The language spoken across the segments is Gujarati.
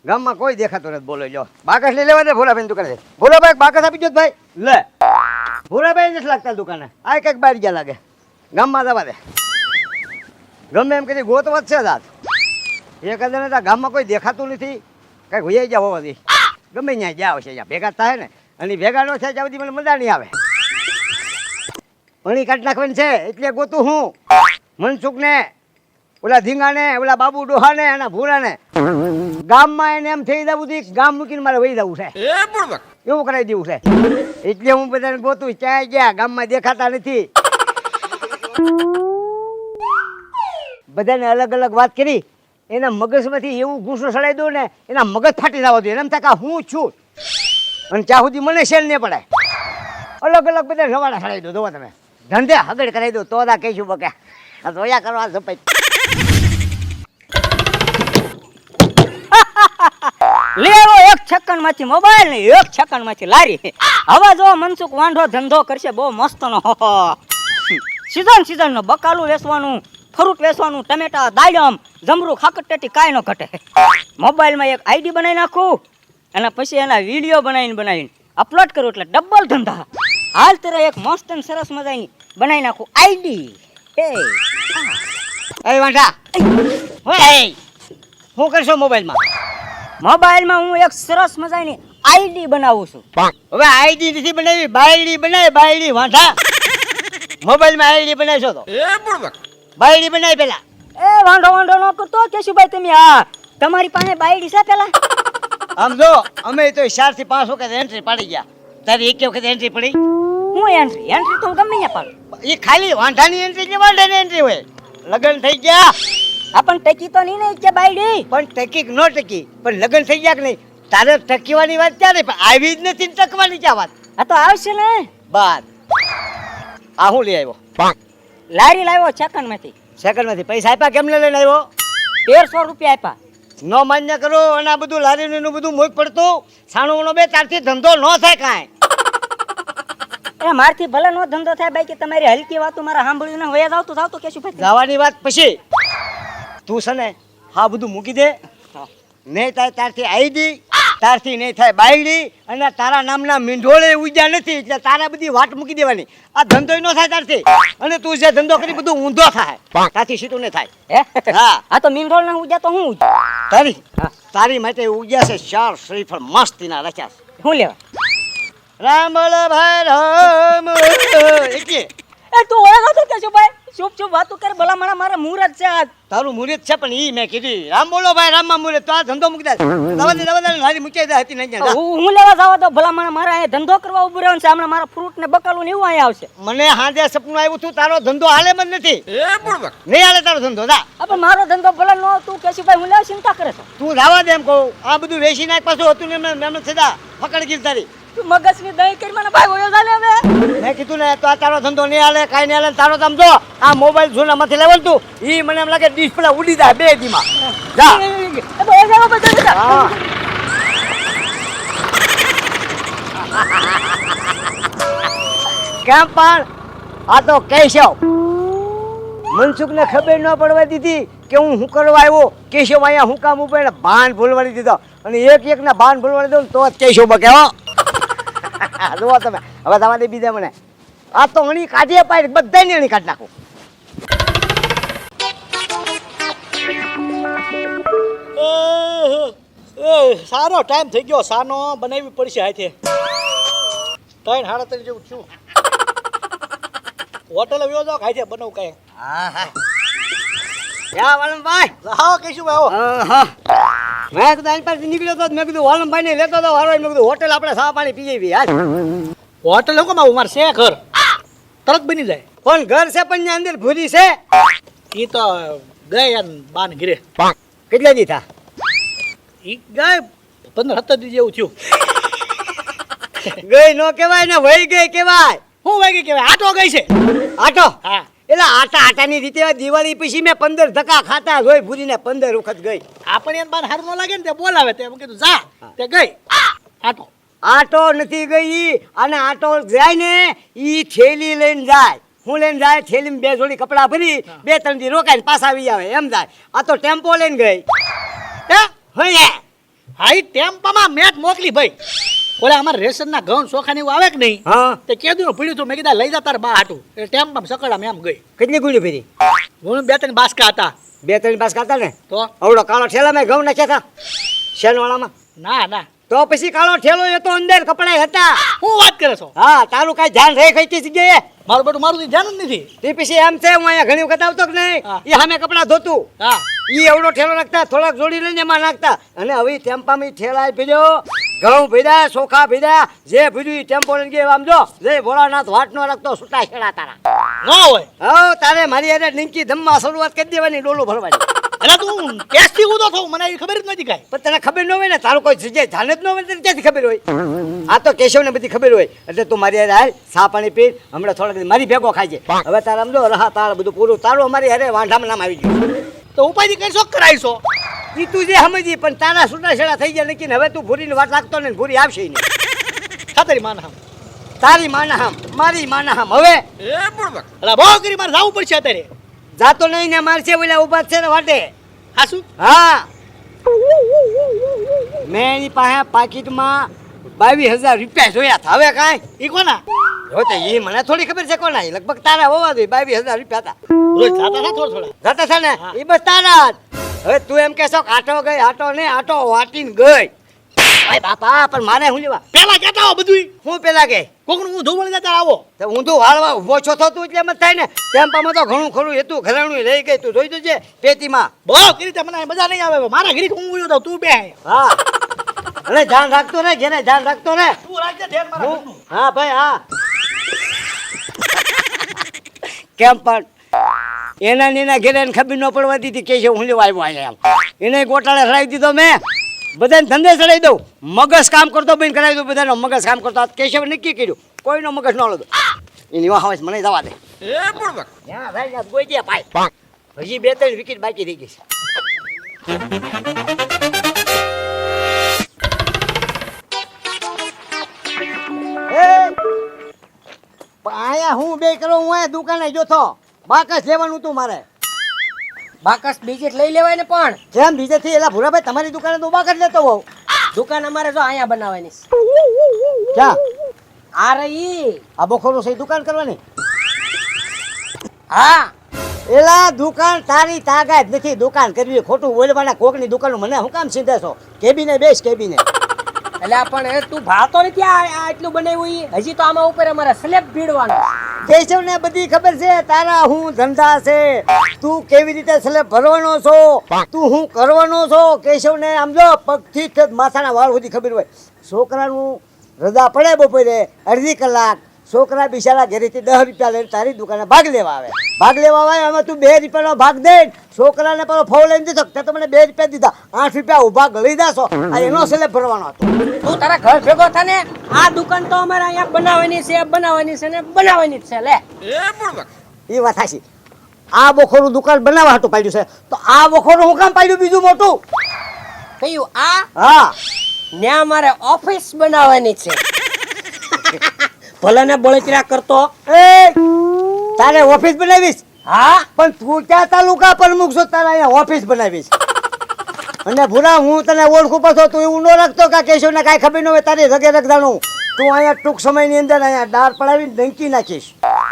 ગામમાં કોઈ દેખાતો નથી. બોલો લ્યો બાકસ લઈ લેવા દે. ભોલાભાઈ દુકાને ભોલાભાઈ બાકસ આપી દો ભાઈ. લે ભોલાભાઈ નથી લાગતા દુકાને. આ કંઈક બહાર ગયા લાગે. ગામમાં જવા દે. ગમે એમ કરી ગોતવત છે દાદ. એક હજાર ગામમાં કોઈ દેખાતું નથી. કંઈક હોઈ ગયા હોવાથી ગમે ત્યાં જ્યાં આવશે જ્યાં ભેગા થાય ને અને ભેગા ન થાય ત્યાં બધી મને મજા નહીં આવે. પાણી કાઢી નાખવાની છે એટલે ગોતું હું મનસુખને, ઓલા ધીંગાને, ઓલા બાબુ ડોહાને અને ભૂરાને. ગામમાં એને એમ થઈ જવું હતું ગામ મૂકીને મારે વહી જવું છે. એવું કરાવી દેવું છે એટલે હું બધાને ગોતું. ક્યાંય ગયા ગામમાં દેખાતા નથી. બધાને અલગ અલગ વાત કરી એના મગજમાંથી એવું ગુસ્સો સડાઈ દઉં ને એના મગજ ફાટી જવા દો. એમ થાય કે હું છું અને ત્યાં સુધી મને શેલ નહીં પડે. અલગ અલગ બધા રવાડા સડાઈ દો. જોવા તમે ધંધે હગડ કરાવી દો તો કહીશું બકે આ જોયા કરવા સપાઈ. લેવો એક સેકન્ડ માંથી મોબાઈલ ને એક સેકન્ડ માંથી લારી. હવે જો મનસુખ વાંઢો ધંધો કરશે બહુ મસ્ત નો. સીઝન નો બકાલું વેચવાનું, ફ્રૂટ વેચવાનું, ટમેટા, દાડમ, જમરૂ, ખાકરટેટી કાંઈ ન ઘટે. મોબાઈલમાં એક આઈડી બનાવી નાખું અને પછી એના વિડીયો બનાવીને અપલોડ કરું એટલે ડબલ ધંધા. હાલ તરફ એક મસ્ત અને સરસ મજાની બનાવી નાખું આઈડી. એ વાંઢા શું કરશો મોબાઈલમાં? મોબાઈલમાં હું એક સરસ મજાની આઈડી બનાવું છું. હવે આઈડી નથી બનાવી, બાયડી બનાવી. બાયડી વાંઢા મોબાઈલમાં આઈડી બનાવશો તો બાયડી બનાવી પેલા. એ વાંઢો ન કરતો કેશુભાઈ તમે. હા તમારી પાસે બાયડી છે પેલા? આમ જો અમે તો 4 થી 5 વખત એન્ટ્રી પાડી ગયા. તારી એક વખત એન્ટ્રી પડી? હું એન્ટ્રી તો હું ગમે ત્યાં પાડું. એ ખાલી વાંઢાની એન્ટ્રી કે વાંઢાની એન્ટ્રી હોય. લગ્ન થઈ ગયા આપણ ટકી તો નહીં ને કે બાયડી? પણ ટકી કે ન ટકી પણ લગ્ન થઈ ગયા કે નહીં. તારે ટકીવાની વાત ક્યારે? પણ આવી જ નથી ને ટકવાની ક્યાં વાત? આ તો આવશે ને બાદ. આ હું લઈ આવ્યો? લારી લાવ્યો સેકન્ડ માંથી પૈસા આપ્યા? કેમ લઈને આવ્યો? 1300 રૂપિયા આપ્યા. ન માન્ય કરો અને આ બધું લારીનું બધું મોજ પડતું છાણું બે તારથી ધંધો ન થાય કાંઈ. એ મારથી ભલે નો ધંધો થાય બાકી તમારી હલકી વાતો મારા સાંભળીને હોયા જાવ તો થાવ તો કેશું ભાઈ. જવાની વાત પછી તું છે ને હા બધું મૂકી દે. નહીં થાય તારથી આઈડી, તારથી નહીં થાય બાયડી અને તારા નામના મીંઢોળે ઉજ્યા નથી એટલે તારા બધી વાટ મૂકી દેવાની. આ ધંધો ન થાય તારથી અને તું જે ધંધો કરી બધું ઊંધો થાય. તારથી સીધું નહીં થાય. હા આ તો મીંઢોળ ના ઉજ્યા તો હું તારી માટે ઉજ્યા છે 4 શ્રીફળ મસ્તીના રચ્યા છે. હું લેવા રામ બોલો ભાઈ રામ. એટલે એ તું ઓળખો તો કેશું ભાઈ? ચૂપ વાતો કરે. ભલા મારા મુહૂર્ત છે આજ. તારું મુહૂર્ત છે પણ ઈ મેં કીધી રામ બોલો ભાઈ રામમાં મુહૂર્ત. તો આ ધંધો મૂકી દે. લારી મૂકી દે હતી નહીં. હું લેવા જવા તો ભલા મારા અહીંયા ધંધો કરવા ઉભું રહેવાનું છે. હમણાં મારા ફ્રૂટ ને બકાલું ને એવું અહીંયા આવશે. મને હાજે સપનું આવ્યું તું તારો ધંધો હાલે જ નથી. નહીં હાલે તારો ધંધો. પણ મારો ધંધો ભલા નો તું કેશું ભાઈ હું લેવા ચિંતા કરે છે. તું જવા દે એમ કહું. આ બધું વેચી નાખ પાછું હતું ને મહેનત થતા પકડ ગઈ તારી. તું મગજની દહીં કરી મને ભાઈ ઓયો જાલે હવે. મેં કીધું ને તો આ તારો ધંધો નહીં હાલે કાંઈ નહીં હાલે. તારો તમ જો આ મોબાઈલ જૂનામાંથી લેવલ તું ઈ મને એમ લાગે ડિસ્પ્લે ઉડી જાય 2 દીમાં. જા કેમ પણ આ તો કેશવ મનસુખને ખબર ન પડવા દીધી કે હું શું કરવા આવ્યો. કેશવ અહીંયા હું કામ ઉપર એને ભાન ભૂલવાડી દીધો અને એક ના ભાન ભૂલવાડી દઉં તો જ કેશવ બકે. જુઓ તમે હવે તમારે બીજા મને આ તો અણી કાઢીએ પાડી બધાની અણી કાઢી નાખું. સારો ટાઈમ થઈ ગયો. સાનો બનાવવી પડશે હાથે. 3:30 જેવું થયું. હોટલે વ્યો જાવ હાથે બનાવું કઈ. વાલમભાઈ હા કહીશું ભાઈ. મેં કીધું આની પાસે નીકળ્યો તો મેં કીધું વાલમભાઈ ને લેતો હતો વારો. મેં કીધું હોટેલ આપણે ચા પાણી પી જઈએ યાર. હોટલ હું મારું મારે છે ઘર તરત બની જાય. પણ ઘર છે પણ ની અંદર ભૂરી છે. એ તો ગઈ બાન ઘીરે. કેટલા દી થા? એ ગઈ 15-17 દી જેવું થયું. ગઈ નો કેવાય ને વહી ગઈ કેવાય. હું વાગી કેવાય આટો ગઈ છે. આટો? હા એટલે આટાની રીતે દિવાળી પછી મેં 15 ધક્કા ખાતા જોઈ ભૂરીને 15 વખત ગઈ. આપણે એને બાન હારું ન લાગે ને તે બોલાવે તે કીધું જા તે ગઈ. આટો નથી ગઈ અને આટો જાય ને ઈ થેલી લઈને જાય. હું લઈને જાય થેલીમાં 2 જોડી કપડાં ભરી 2-3 દી રોકાઈને પાછા આવી આવે એમ જાય. આ તો ટેમ્પો લઈને ગઈ. હે હા ઈ ટેમ્પામાં મેટ મોકલી ભાઈ. ઓલા અમારે રેશનના ઘઉં ચોખાને એવું આવે કે નહીં હા તે કેદું પડ્યું હતું મેં કીધા લઈ જા તાર બા હાટું એ ટેમ્પામાં સકડામાં એમ ગઈ. કેટલી ગુણી ફેરી? હું 2-3 બાસકા હતા 2-3 પાસ ખાતા ને? તો આવડો કાળો ઠેલા મેં ઘઉં નાખ્યા હતા શેનવાળામાં. ના ના તો પછી કાળો ઠેલો એ તો અંદર કપડાય હતા. હું વાત કરે છો હા તારું કાંઈ ધ્યાન રહે કઈ જગ્યાએ? મારું બધું મારું તો ધ્યાન જ નથી. તે પછી એમ છે હું અહીંયા ઘણી વખત આવતો કે નહીં હા. એ સામે કપડાં ધોતું હા ઈ એવડો ઠેલો નાખતા થોડાક જોડી લઈને એમાં નાખતા અને હવે ટેમ્પામાં ઠેલા ભીડ્યો ઘઉં ભીડ્યા ચોખા ભીડ્યા જે ભીડ્યું ટેમ્પો લઈને ગયો આમ જો જય ભોળાનાથ વાટ નો રાખતો છૂટા છેડા તારા. ન હોય હો તારે મારી હારે નિંકી ધમમાં શરૂઆત કરી દેવાની ડોલું ભરવાની. એટલે તું કેસથી ઉદો થવું મને એ ખબર જ નથી કાંઈ. પણ તને ખબર ન હોય ને તારું કોઈ જગ્યાએ જાણે જ ન હોય તને ક્યાંથી ખબર હોય? આ તો કેશવને બધી ખબર હોય એટલે તું મારી હારે હાલ ચા પાણી પી હમણાં થોડાક દી મારી ભેગો ખાઈ જાય. હવે તારે આમ જો રહા તાર બધું પૂરું તારું અમારી હારે વાંઢામાં નામ આવી ગયું. તો ઉપાધિ કઈ શોખ કરાવીશો. ઈ તું જે સમજી પણ તારા છૂટા છેડા થઈ ગયા નક્કી ને હવે તું ભૂરીની વાત રાખતો ને ભૂરી આવશે નહીં. ખાતરી માન હમ તારી માના હામ મારી માના હામ હવે એટલે બહુ કરી મારે જવું પડશે અત્યારે. જાતો નહીં ને મારશે ઓલા ઉભા જ છે ને વાટે. હા શું હા મેં એની પાસે પાકીટમાં 22,000 રૂપિયા જોયા હતા. હવે કાંઈ ઈ કોના જોતે એ મને થોડી ખબર છે કોના ઈ લગભગ તારા હોવા જોઈએ 22,000 રૂપિયા હતા. રોજ જાતા હતા થોડા થોડા. જતા છે ને હા. એ બસ તારા જ. હવે તું એમ કહેશો કે આટો ગઈ આટો ને આટો વાટીને ગઈ. ભાઈ બાપા પણ મારે શું લેવા? પેલા કેતા હો બધું હું પેલા કે કોકનું હું ધોવણ જતા આવો. તો ઊંધું વાળવા ઊભો છો તો તું એટલે એમ જ થાય ને. ટેમ્પામાં તો ઘણું ખરું હતું ઘરાણું લઈ ગઈ તું જોઈ જોજે પેટીમાં. બહુ કરી તે મને મજા નહીં આવે મારા ઘરે હું ઉયો તો તું બે હા અને ધ્યાન રાખતો ને ઘેરે ધ્યાન રાખતો ને. તું રાખજે ધ્યાન મારા ઘરનું. હા ભાઈ હા કેમ પણ એના ને એના ઘેરે એને ખબર ન પડવા દીધી કે છે હું લેવા આવ્યો અહીંયા એમ. એને ગોટાળે ચડાવી દીધો મેં બધાને ધંધે ચડાવી દઉં મગજ કામ કરતો બેન કરાવી દઉં બધાનો મગજ કામ કરતો કેશવ નક્કી કર્યું કોઈનો મગજ ન લેતો એની વાહ આવે મને જવા દે. હા ભાઈ યાર ગોઈ દે ભાઈ હજી 2-3 વિકેટ બાકી રહી ગઈ છે. આયા હું બે કરો હું અહીંયા દુકાને જોતો બાકસ લેવાનું તું મારે. બાકસ બીજે લઈ લેવાય ને પણ કેમ બીજેથી એલા ભૂરાભાઈ તમારી દુકાને તો બાકસ લેતો હોઉં. દુકાન અમારે જો અહીંયા બનાવવાની છે. ક્યાં? આ રહી આ બખોરો છે દુકાન કરવાની? હા એલા દુકાન તારી તાકાત નથી દુકાન કરવી ખોટું બોલવાના કોકની દુકાન મને હું કામ સીધે છો? કેબીને બેસ કેબીને. એટલે પણ એ તું ભાતો નથી આ એટલું બનાવ્યું ઈ. હજી તો આમાં ઉપર અમારે સ્લેબ ભીડવાનો. કેશવ ને બધી ખબર છે તારા હું ધંધા છે તું કેવી રીતે સ્લેબ ભરવાનો છો તું હું કરવાનો છો. કેશવ ને આમ જો પગથી જ માથાના વાળ સુધી ખબર હોય. છોકરાનું રજા પડે બપોરે અડધી કલાક છોકરા બિચારા ઘરેથી 10 રૂપિયા લઈને તારી દુકાને ભાગ લેવા આવે. ભાગ લેવા આવે એમાં તું 2 રૂપિયાનો ભાગ દે છોકરાને પેલો ફોન લઈને દીધો તે તો મને 2 રૂપિયા દીધા 8 રૂપિયા ઉભા ગળી દાશો આ એનો સ્લેબ ભરવાનો હતો. તું તારા ઘર ભેગો થા ને આ દુકાન તો અમારે અહીંયા બનાવવાની છે બનાવવાની છે ને બનાવવાની જ છે લે. એ વાત સાચી. આ બખોરું દુકાન બનાવવા હાટું પાડ્યું છે તો આ બખોરું હું કામ પાડ્યું બીજું મોટું? કયું આ હા ને અમારે ઓફિસ બનાવવાની છે. ભલે ને બળતરા કરતો. એ તારે ઓફિસ બનાવીશ? હા પણ તું ક્યાં તાલુકા પ્રમુખ છો તારે અહીંયા ઓફિસ બનાવીશ? અને ભૂરા હું તને ઓળખું પાછો તું એવું ન રાખતો કે કેશવને કાંઈ ખબર ન હોય તારી રગે રગદાણું તું અહીંયા ટૂંક સમયની અંદર અહીંયા ડાળ પડાવીને ડંકી નાખીશ.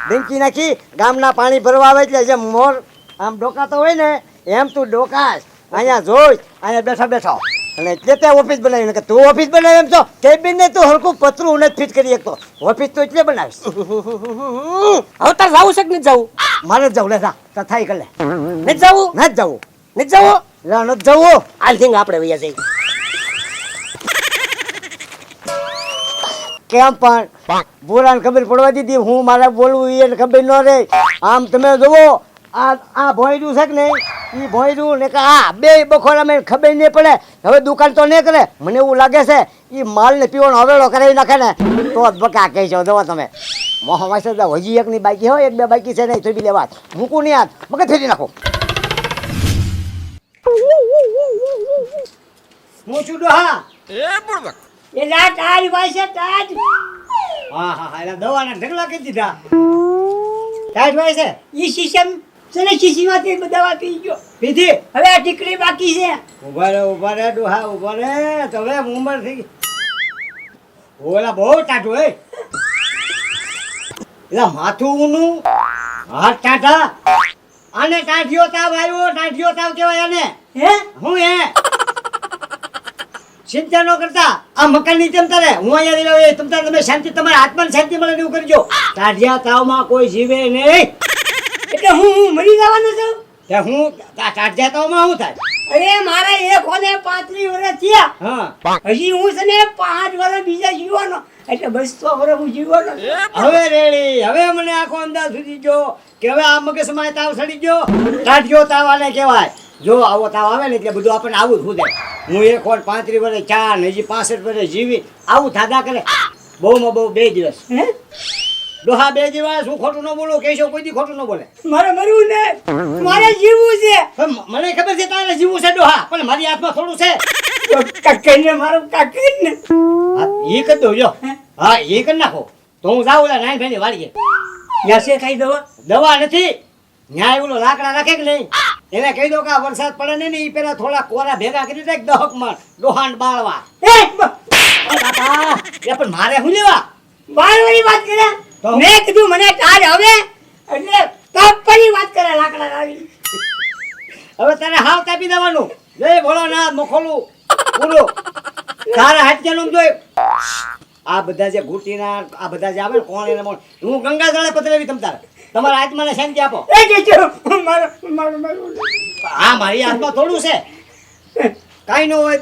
ડંકી નાખી ગામના પાણી ભરવા આવે એટલે જેમ મોર આમ ડોકાતો હોય ને એમ તું ડોકાશ અહીંયા જોઈ અહીંયા બેઠા બેઠા અને એટલે તે ઓફિસ બનાવી કે તું ઓફિસ બનાવી એમ છો કેબિન ને તું હરખું પતરું નથી ફિટ કરી શકતો ઓફિસ તો એટલે બનાવીશ. હવે તાર જવું છે કે નથી જવું? મારે જ જવું લે જા તો થાય કર લે. નથી જવું? નથી જવું નથી જવું? લે નથી જવું. આલ થિંગ આપણે વૈયા જઈએ. કેમ પણ બોલાને ખબર પડવા દીધી હું મારે બોલવું એને ખબર ન રહે. આમ તમે જુઓ આ ભોંયરું છે કે નહીં એ ભોંયરું ને કે આ બે બખોરા મેં ખબર નહીં પડે હવે દુકાન તો નહીં કરે મને એવું લાગે છે એ માલને પીવાનો હવેળો કરાવી નાખે ને તો જ બકા કહી છો જુઓ તમે મોહ વાંચે હજી એકની બાકી હોય 1-2 બાકી છે નહીં થોડી લેવા મૂકું નહીં હાથ મગજ ફેરી નાખો. હું છું હા એ લા તાજ વાયસે તાજ. હા હા હા એલા દવાના ઢગલા કરી દીધા. તાજ વાયસે ઈ સિસ્ટમ સને શીશીમાંથી દવા પી ગયો. પીધી હવે આ ટીકડી બાકી છે. ઉભા રે ડોહા ઉભા રે તમે ઉંમર થઈ ગઈ ઓલા બહુ ટાઢું હે એલા માથું ઊનું હાથ ટાઢા આને ટાઢિયો તાવ આવ્યો ટાઢિયો તાવ કહેવાય આને હે હું હે ચિંતા ન કરતા આ મકાન ની ચિંતા રે હું અહીંયા રહ્યો તમ તારે તમે શાંતિ તમારા આત્માને શાંતિ મળે એવું કરજો ટાઢિયા તાવમાં કોઈ જીવે નહીં એટલે હું મરી જવાનો છું. તે હું ટાઢિયા તાવમાં શું થાય અરે મારે એક કોને 35 વર્ષ થયા. હા હજી હું છે ને 5 વર્ષ બીજા જીવવાનો એટલે 200 વર્ષ હું જીવવાનો. હવે રેડી હવે મને આખો અંદાજ સુધી ગયો કે હવે આ મગજમાં તાવ સડી ગયો ટાઢિયો તાવ આને કહેવાય જો આવો તાવ આવે ને એટલે બધું આપણને આવું જ હું હું એક વાર 35 વર્ષ ચા ને હજી 65 વર્ષ જીવી આવું થાદા કરે બહુમાં બહુ 2 દિવસ હે ડોહા 2 દિવસ હું ખોટું ન બોલું કેશો કોઈ દી ખોટું ન બોલે મારે મરવું ને મારે જીવવું છે. પણ મને ખબર છે તારે જીવું છે ડોહા પણ મારી હાથમાં થોડું છે કાકીને મારો કાકીને હા એ કરી દો જો હા એ કરી નાખો તો હું જાઉં ઓલા નાની ભાઈની વાડીએ યાસે ખાઈ દવા દવા નથી ન્યાય ઓલો લાકડા રાખે કે નહીં એને કહી દો કે આ વરસાદ પડે ને એ પેલા થોડા કોરા ભેગા કરી દે 10 મણ ડોહાન બાળવા એ બાપા એ પણ મારે શું લેવા બાળવાની વાત કરે તો? મેં કીધું મને ટાળ હવે એટલે કાપવાની વાત કરે લાકડા લાવી. હવે તને હાવ કાપી દેવાનું જય ભોળાનાથ મોખોલું બોલો તારા હાથનું જોઈ આ બધા જે ઘૂંટીના આ બધા જે આવે ને કોણ એને કોણ હું ગંગા જળે પતરેવી તમ તારે તમારા આત્માને શાંતિ આપો એ જે મારો મારો મારો આ મારી હાથમાં થોડું છે કાઈ ન હોય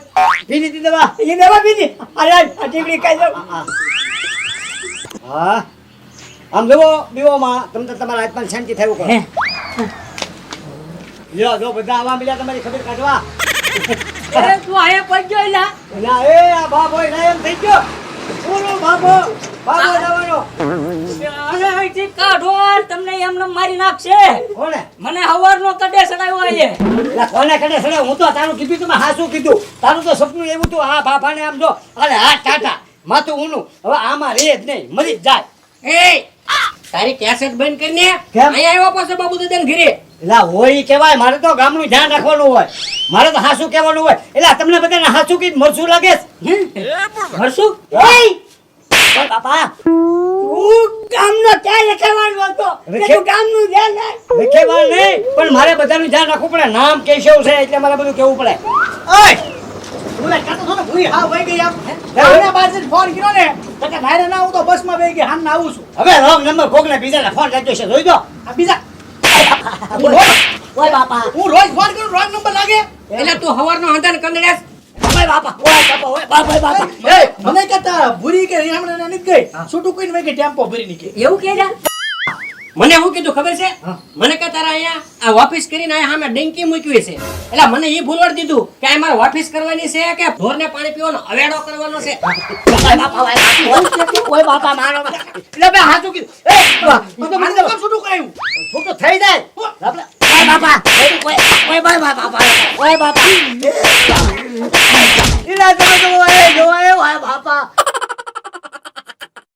પી લીધી દવા એ દવા પીધી અરે આ ટીકડી ખાઈ દઉં. હા આમ જુઓ બીઓમાં તમને તમારા આત્માને શાંતિ થયું કરો લ્યો જો બધા આવા મળ્યા તમારી ખબર કાઢવા એ તું આયા પડજો એલા ના એ આ બાબો ના એમ થઈ ગયો પૂરો બાબો જવાનો અરે અહીંથી કાઢો તમને એમને મારી નાખશે કોને મને હવારનો કડે સડાવ્યો છે લા કોને કડે સડે હું તો તારું કીધું તમે હાસું કીધું તારું તો સપનું એવું હતું આ બાપાને આમ જો અરે હા ટાટા માથું ઊનું હવે આમાં રે જ નહીં મરી જ જાય એ તારી કેસેટ બંધ કરીને કેમ? અહીંયા આવ્યો પાછો બાબુ દાદાને ઘરે એલા હોય ઈ કહેવાય મારે તો ગામનું ધ્યાન રાખવાનું હોય મારે તો હાસું કહેવાનું હોય એલા તમને બધાને હાસું કીધું મરસું લાગે હરસુ એ બાપા તું ગામનો ક્યાં રખેવાળ હતો કે તું ગામનું ધ્યાન રાખ. રખેવાળ નહીં પણ મારે બધાનું ધ્યાન રાખવું પડે નામ કેશવ છે એટલે મારે બધું કેવું પડે ઓય બોલે કાતો તો ભૂઈ હા વઈ ગઈ આમ એના બાજુ ફોન કર્યો ને તો કે ભાઈ ના આવું તો બસમાં બેહી ગઈ હાન ના આવું છું હવે રોંગ નંબર કોકને બીજાને ફોન રાખ્યો છે જોઈ દો આ બીજા ઓય બાપા હું રોજ ફોન કરું રોંગ નંબર લાગે એટલે તું હવારનો હંધાન કંદડ્યાસ ઓય બાપા ઓય બાપા એ મને કહેતા ભૂરી કે હમણાં નથી ગઈ છૂટું કોઈને વઈ ગઈ ટેમ્પો ભરી નીકળી એવું કે જા મને શું કીધું ખબર છે મને કે તારા અહીંયા આ ઓફિસ કરીને અહીંયા સામે ડંકી મૂકવી છે એટલે મને એ ભૂલવડ દીધું કે આ મારે ઓફિસ કરવાની છે કે ઢોરને પાણી પીવાનો અવેડો કરવાનો છે ઓય બાપા મારો એટલે બે હાથું કીધું એ તો મને મને તો છૂટું કરાયું છૂટો થઈ જાય આપણે ઓય બાપા ઓય બાપા ઓય બાપા ઇલા તમે તો ઓય બાપા